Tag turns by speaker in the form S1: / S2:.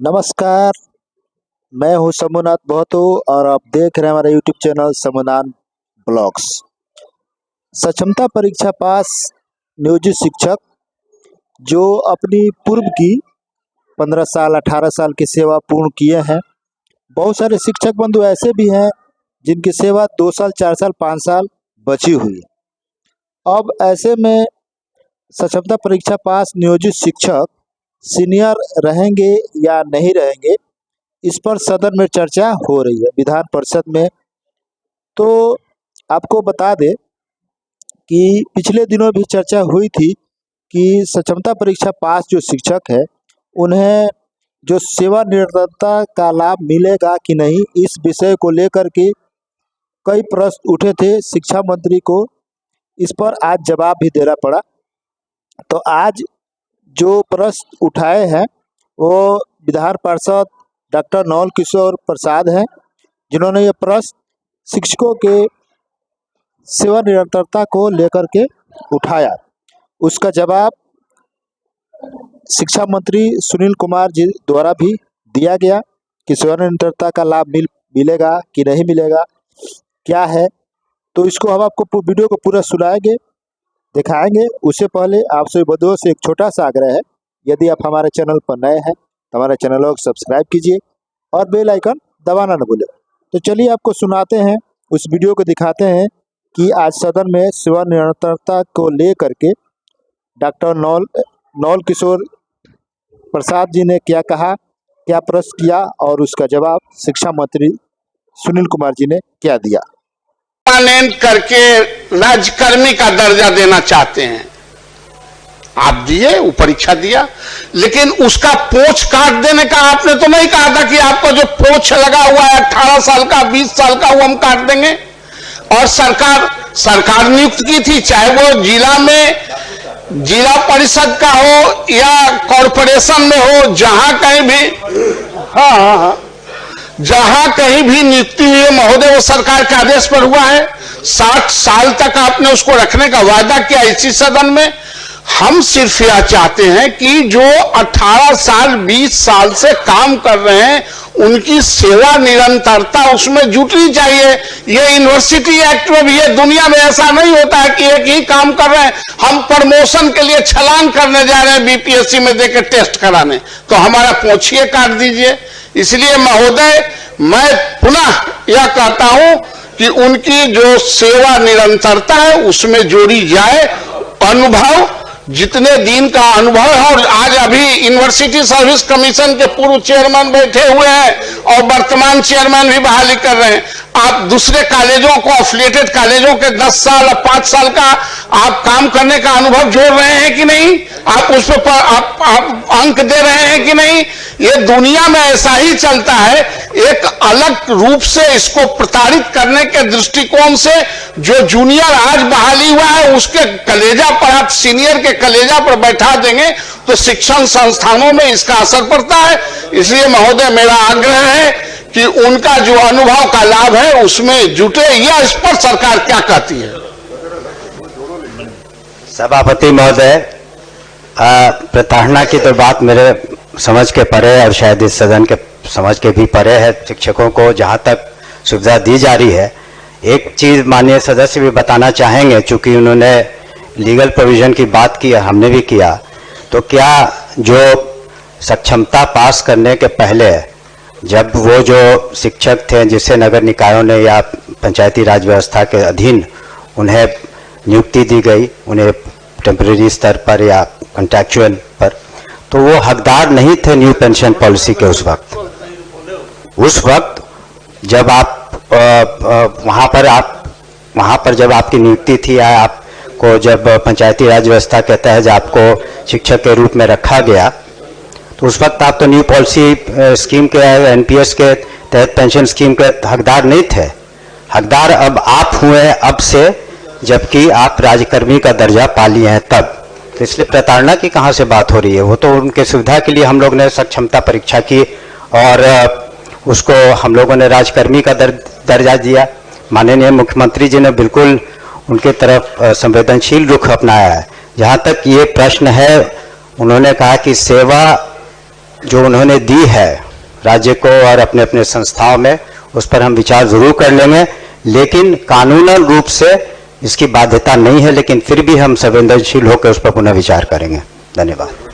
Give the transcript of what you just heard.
S1: नमस्कार, मैं हूं शंभुनाथ महतो और आप देख रहे हैं हमारा यूट्यूब चैनल शंभुनाथ ब्लॉग्स। सक्षमता परीक्षा पास नियोजित शिक्षक जो अपनी पूर्व की 15 साल 18 साल की सेवा पूर्ण किए हैं। बहुत सारे शिक्षक बंधु ऐसे भी हैं जिनकी सेवा 2 साल 4 साल 5 साल बची हुई। अब ऐसे में सक्षमता परीक्षा पास नियोजित शिक्षक सीनियर रहेंगे या नहीं रहेंगे, इस पर सदन में चर्चा हो रही है विधान परिषद में। तो आपको बता दें कि पिछले दिनों भी चर्चा हुई थी कि सक्षमता परीक्षा पास जो शिक्षक है उन्हें जो सेवानिवृत्ता का लाभ मिलेगा कि नहीं, इस विषय को लेकर के कई प्रश्न उठे थे शिक्षा मंत्री को। इस पर आज जवाब भी देना पड़ा। तो आज जो प्रश्न उठाए हैं वो विधान पार्षद डॉक्टर नवल किशोर प्रसाद हैं, जिन्होंने ये प्रश्न शिक्षकों के सेवानिरंतरता को लेकर के उठाया। उसका जवाब शिक्षा मंत्री सुनील कुमार जी द्वारा भी दिया गया कि सेवानिरंतरता का लाभ मिलेगा कि नहीं मिलेगा, क्या है। तो इसको हम आपको वीडियो को पूरा सुनाएंगे, दिखाएंगे। उससे पहले आप सभी बंधुओं से एक छोटा सा आग्रह है, यदि आप हमारे चैनल पर नए हैं तो हमारे चैनल को सब्सक्राइब कीजिए और बेल आइकन दबाना न भूलें। तो चलिए आपको सुनाते हैं, उस वीडियो को दिखाते हैं कि आज सदन में सेवानिरंतरता को लेकर के डॉक्टर नवल किशोर प्रसाद जी ने क्या कहा, क्या प्रश्न किया और उसका जवाब शिक्षा मंत्री सुनील कुमार जी ने क्या दिया।
S2: परमानेंट करके राज्यकर्मी का दर्जा देना चाहते हैं। आप दिए, वो परीक्षा दिया, लेकिन उसका पोछ काट देने का आपने तो नहीं कहा था कि आपको जो पोछ लगा हुआ है 18 साल का 20 साल का वो हम काट देंगे। और सरकार नियुक्त की थी, चाहे वो जिला परिषद का हो या कॉरपोरेशन में हो, जहां कहीं भी जहां कहीं भी नियुक्ति हुई है महोदय, वो सरकार के आदेश पर हुआ है। 60 साल तक आपने उसको रखने का वादा किया इसी सदन में। हम सिर्फ यह चाहते हैं कि जो 18 साल 20 साल से काम कर रहे हैं उनकी सेवा निरंतरता उसमें जुटनी चाहिए। ये यूनिवर्सिटी एक्ट में भी है, दुनिया में ऐसा नहीं होता है कि एक ही काम कर रहे हैं, हम प्रमोशन के लिए छलांग करने जा रहे हैं बीपीएससी में देकर टेस्ट कराने, तो हमारा पोछिए काट दीजिए। इसलिए महोदय मैं पुनः यह कहता हूं कि उनकी जो सेवा निरंतरता है उसमें जोड़ी जाए। अनुभव, जितने दिन का अनुभव है, और आज अभी यूनिवर्सिटी सर्विस कमीशन के पूर्व चेयरमैन बैठे हुए हैं और वर्तमान चेयरमैन भी बहाली कर रहे हैं। आप दूसरे कॉलेजों को, एफिलिएटेड कॉलेजों के 10 साल 5 साल का आप काम करने का अनुभव जोड़ रहे हैं कि नहीं, आप उस पर आप अंक दे रहे हैं कि नहीं। ये दुनिया में ऐसा ही चलता है। एक अलग रूप से इसको प्रताड़ित करने के दृष्टिकोण से जो जूनियर आज बहाली हुआ है उसके कलेजा पर आप सीनियर के कलेजा पर बैठा देंगे तो शिक्षण संस्थानों में इसका असर पड़ता है। इसलिए महोदय मेरा आग्रह है कि उनका जो अनुभव का लाभ है उसमें जुटे। यह इस पर सरकार क्या कहती है।
S3: सभापति महोदय, प्रताड़ना की तो बात मेरे समझ के परे और शायद इस सदन के समझ के भी परे है। शिक्षकों को जहां तक सुविधा दी जा रही है, एक चीज माननीय सदस्य भी बताना चाहेंगे, चूंकि उन्होंने लीगल प्रोविजन की बात की, हमने भी किया, तो क्या जो सक्षमता पास करने के पहले जब वो जो शिक्षक थे जिसे नगर निकायों ने या पंचायती राज व्यवस्था के अधीन उन्हें नियुक्ति दी गई, उन्हें टेम्परेरी स्तर पर या कॉन्ट्रैक्चुअल पर, तो वो हकदार नहीं थे न्यू पेंशन पॉलिसी के उस वक्त जब आप वहां पर जब आपकी नियुक्ति थी या आपको जब पंचायती राज व्यवस्था के तहत आपको शिक्षक के रूप में रखा गया, तो उस वक्त आप तो न्यू पॉलिसी स्कीम के एनपीएस के तहत पेंशन स्कीम के हकदार नहीं थे। हकदार अब आप हुए अब से, जबकि आप राज्यकर्मी का दर्जा पा लिए हैं तब। तो इसलिए प्रताड़ना की कहाँ से बात हो रही है। वो तो उनके सुविधा के लिए हम लोग ने सक्षमता परीक्षा की और उसको हम लोगों ने राजकर्मी का दर्जा दिया। माननीय मुख्यमंत्री जी ने बिल्कुल उनके तरफ संवेदनशील रुख अपनाया है। जहाँ तक ये प्रश्न है, उन्होंने कहा कि सेवा जो उन्होंने दी है राज्य को और अपने अपने संस्थाओं में, उस पर हम विचार जरूर कर लेंगे, लेकिन कानूनन रूप से इसकी बाध्यता नहीं है, लेकिन फिर भी हम संवेदनशील होकर उस पर पुनः विचार करेंगे। धन्यवाद।